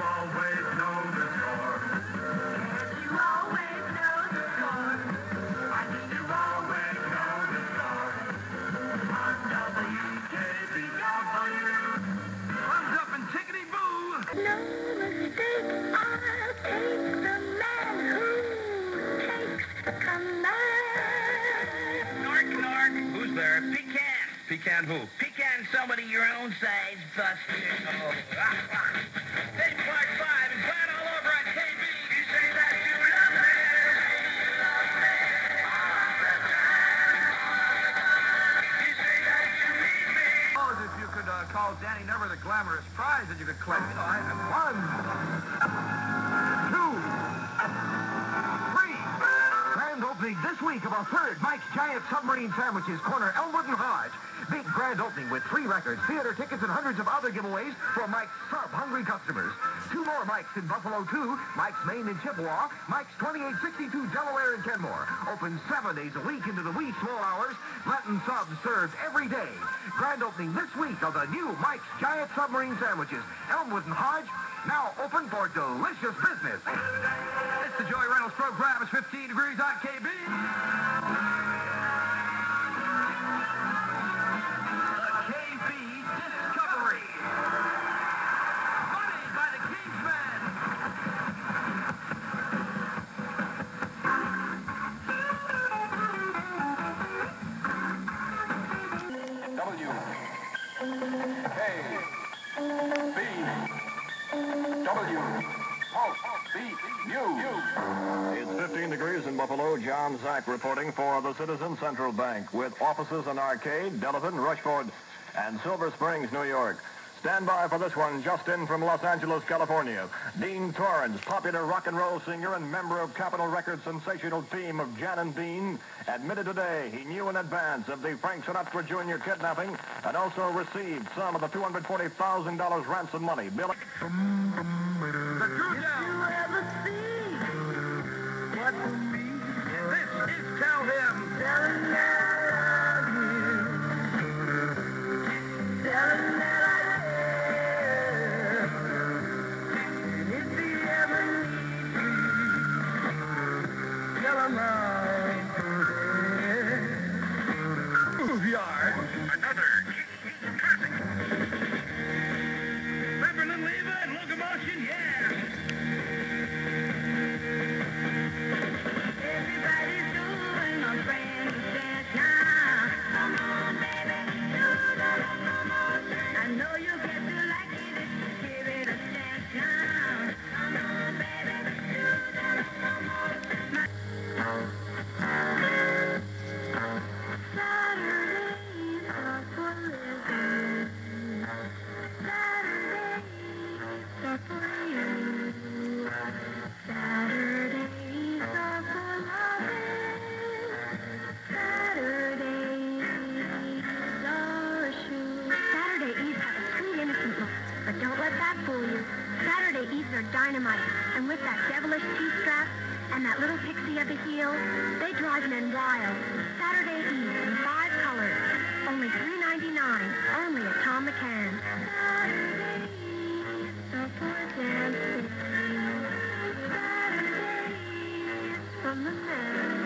always know the score. You always know the score. I mean, you always know the score. On WKBW. Thumbs up and tickety-boo. No mistake, I'll take the man who takes the command. Nark, nark. Who's there? Pecan. Pecan who? Pecan somebody your own size, buster. Oh. Big Clark 5 and glad all over on KB. You say that you love me. You love me. You say that you need me. Suppose if you could call Danny Neverath the glamorous prize that you could claim. You know, I have 1, 2, 3. Grand opening this week of a third Mike's Giant Submarine Sandwiches, corner Elmwood and Hodge. Big grand opening with 3 records, theater tickets, and hundreds of other giveaways for Mike's sub-hungry customers. 2 more Mike's in Buffalo, 2, Mike's Maine in Chippewa, Mike's 2862 Delaware and Kenmore. Open 7 days a week into the wee small hours. Latin subs served every day. Grand opening this week of the new Mike's Giant Submarine Sandwiches, Elmwood and Hodge, now open for delicious business. It's the Joey Renolds program. It's 15 degrees on KB. It's 15 degrees in Buffalo. John Zack reporting for the Citizen Central Bank with offices in Arcade, Delavan, Rushford, and Silver Springs, New York. Stand by for this one, just in from Los Angeles, California. Dean Torrance, popular rock and roll singer and member of Capitol Records' sensational team of Jan and Dean, admitted today he knew in advance of the Frank Sinatra Jr. kidnapping and also received some of the $240,000 ransom money. Billy. The Drew Down. You ever see what will be? This is Tell Him. Tell him that I love you. Tell him that I care. And if he ever needs me, tell him I'll be there. Yard. Another classic. Remember Little Eva and Locomotion? Yeah. Everybody's doing my friend dance now. Come on, baby, do the locomotion. I know you'll get to like it if you give it a chance now. Come on, baby, do the locomotion. Saturdays are for living. Saturdays are for you. Saturdays are for loving. Saturdays are a shoe. Saturday Eves have a sweet, innocent look, but don't let that fool you. Saturday Eves are dynamite, and with that devilish T-strap and that little pixie of a heel, they drive men wild. Saturday Eves in 5 colors, only $3.99, only at Tom McCann. Saturday Eves are for dancing. Saturdays from the man.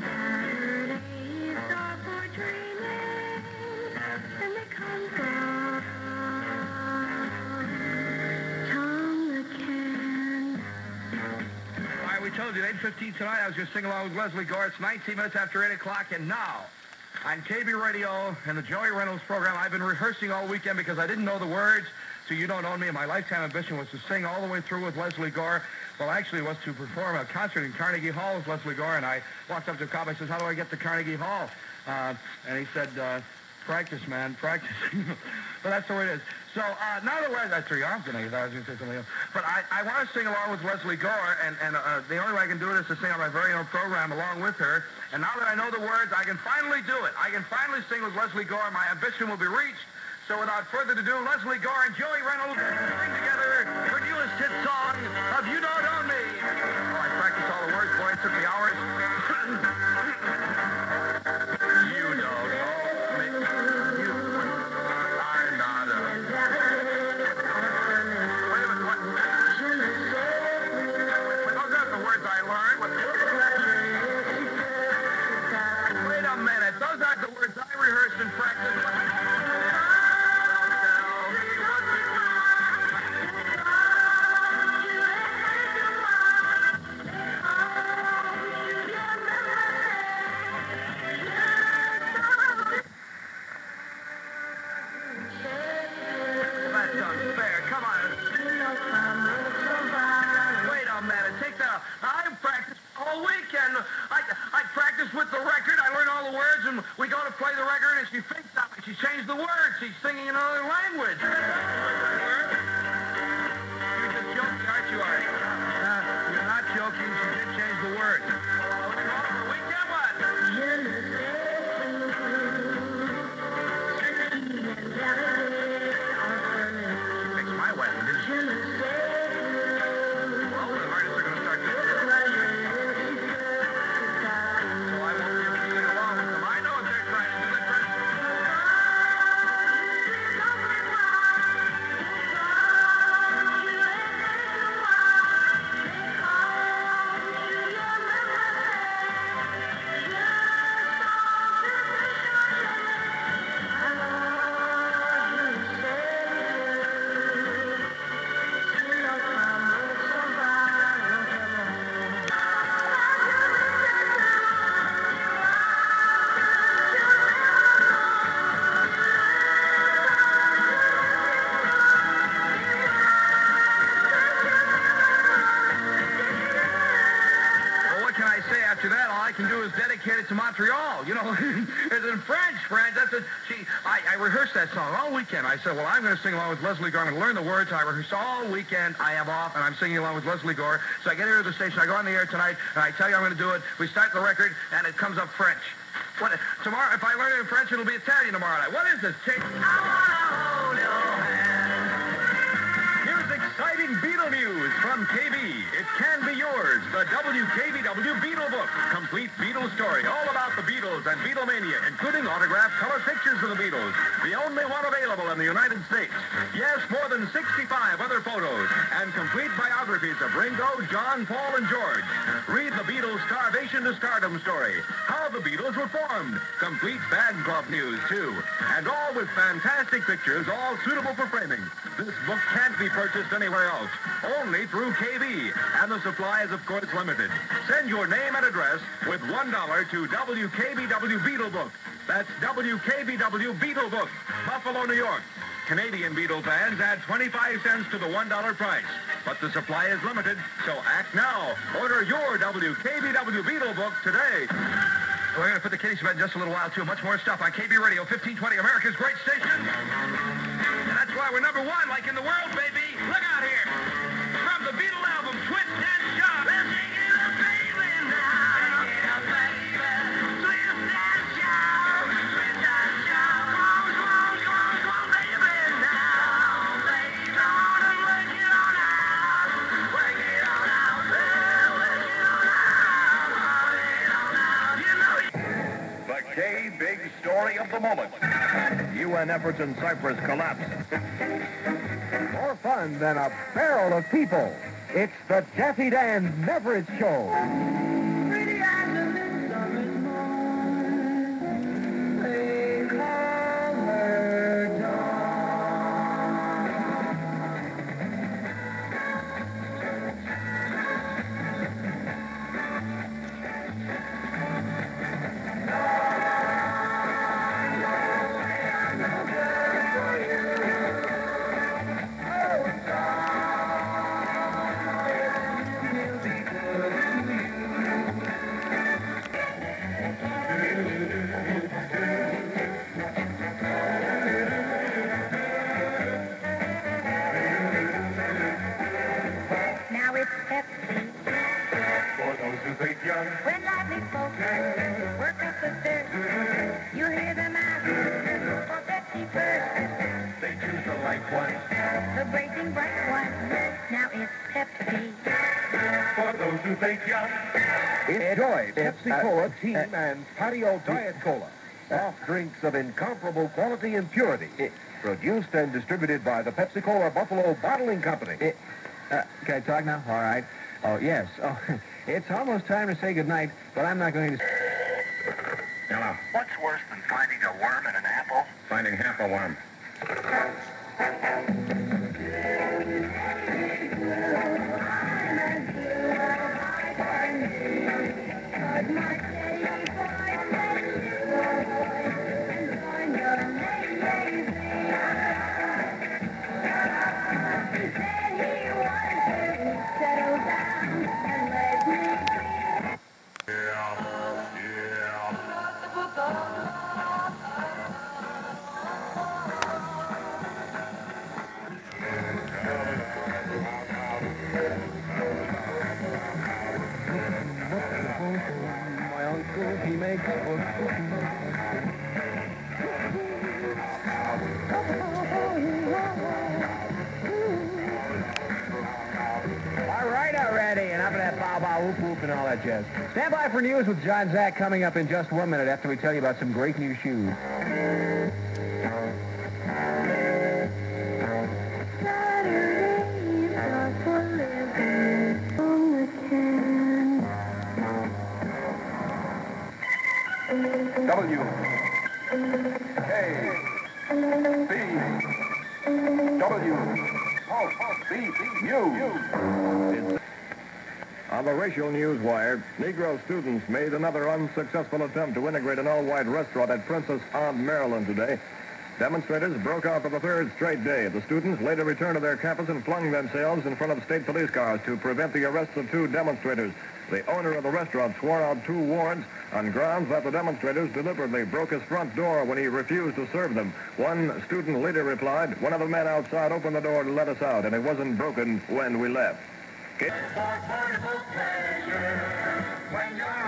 Saturdays are for dreaming, and they come from Tom McCann. All right, we told you at 8:15 tonight I was going to sing along with Leslie Gore. It's 19 minutes after 8 o'clock, and now on KB Radio and the Joey Renolds program, I've been rehearsing all weekend because I didn't know the words to You Don't Own Me, and my lifetime ambition was to sing all the way through with Leslie Gore. Well, actually, it was to perform a concert in Carnegie Hall with Leslie Gore, and I walked up to a cop. I says, how do I get to Carnegie Hall? And he said, practice, man, practice. But that's the way it is. So now that we're, that's 3 arms tonight. I thought I was going to say something else. But I want to sing along with Leslie Gore, and the only way I can do it is to sing on my very own program along with her. And now that I know the words, I can finally do it. I can finally sing with Leslie Gore. My ambition will be reached. So without further ado, Leslie Gore and Joey Renolds sing together her newest hit song of You Don't Own Me. Oh, I practiced all the words, boy. It took me hours. You don't own me. You are not a... language. You're just joking, aren't you, Art? You're not joking. She did change the word. What do you want for a weekend? What? She fixed my wedding, didn't she? Well, the artists are going to start doing this. So I won't be able to sing along with them. I know what they're trying to do. They're trying to... After that, all I can do is dedicate it to Montreal. You know, it's in French. That's it. I rehearsed that song all weekend. I said, well, I'm going to sing along with Leslie Gore. I'm going to learn the words. I rehearsed all weekend. I have off, and I'm singing along with Leslie Gore. So I get here to the station. I go on the air tonight, and I tell you I'm going to do it. We start the record, and it comes up French. What? Tomorrow, if I learn it in French, it'll be Italian tomorrow night. What is this? I wanna hold your hand. Here's exciting Beatle news from KB. It can be yours. The WKBW Beatle Book. Complete Beatles story. All about the Beatles and Beatlemania, including autographed color pictures of the Beatles. The only one available in the United States. Yes, more than 65 other photos. And complete biographies of Ringo, John, Paul, and George. Read the Beatles' starvation to stardom story. How the Beatles were formed. Complete fan club news, too. And all with fantastic pictures, all suitable for framing. This book can't be purchased anywhere else. Only through KB. And the supply is, of course, limited. Send your name and address with $1 to WKBW Beatle Book. That's WKBW Beatle Book, Buffalo, New York. Canadian Beatle fans add 25 cents to the $1 price. But the supply is limited, so act now. Order your WKBW Beatle Book today. We're going to put the kiddies to bed in just a little while, too. Much more stuff on KB Radio 1520, America's great station. And that's why we're number one, like in the world, baby. Look out here. From the Beatle album, Twist and Shout. Let's take it up, baby, now. Take it up, baby. Twist and shout. Twist and shout. Come on, come on, come on, come on, baby, now. Baby, come on and work it on out. Work it on out, well, work it on out. Work it on out, you know. The K-Big story of the moment. UN efforts in Cyprus collapse. More fun than a barrel of people. It's the Jesse Dan Neverath Show. Pretty as a midsummer's morn, they call her Now it's Pepsi. For those who think young, When lively folks work up the stairs, you hear them ask for Pepsi first. they choose the right one. The blazing bright one. Now it's Pepsi. For those who think young, Enjoy Pepsi Cola, Team, and Patio Diet Cola. Soft drinks of incomparable quality and purity. Produced and distributed by the Pepsi Cola Buffalo Bottling Company. Can I talk now? All right. Oh, yes. Oh, it's almost time to say goodnight, but I'm not going to... hello. What's worse than finding a worm in an apple? Finding half a worm. ha, whoop, whoop, and all that jazz. Stand by for news with John Zach coming up in just 1 minute after we tell you about some great new shoes. W. K. B. W. B. U. On the racial news wire, Negro students made another unsuccessful attempt to integrate an all-white restaurant at Princess Anne, Maryland today. Demonstrators broke out for the third straight day. The students later returned to their campus and flung themselves in front of state police cars to prevent the arrest of 2 demonstrators. The owner of the restaurant swore out 2 warrants on grounds that the demonstrators deliberately broke his front door when he refused to serve them. One student later replied, "One of the men outside opened the door to let us out, and it wasn't broken when we left." When you're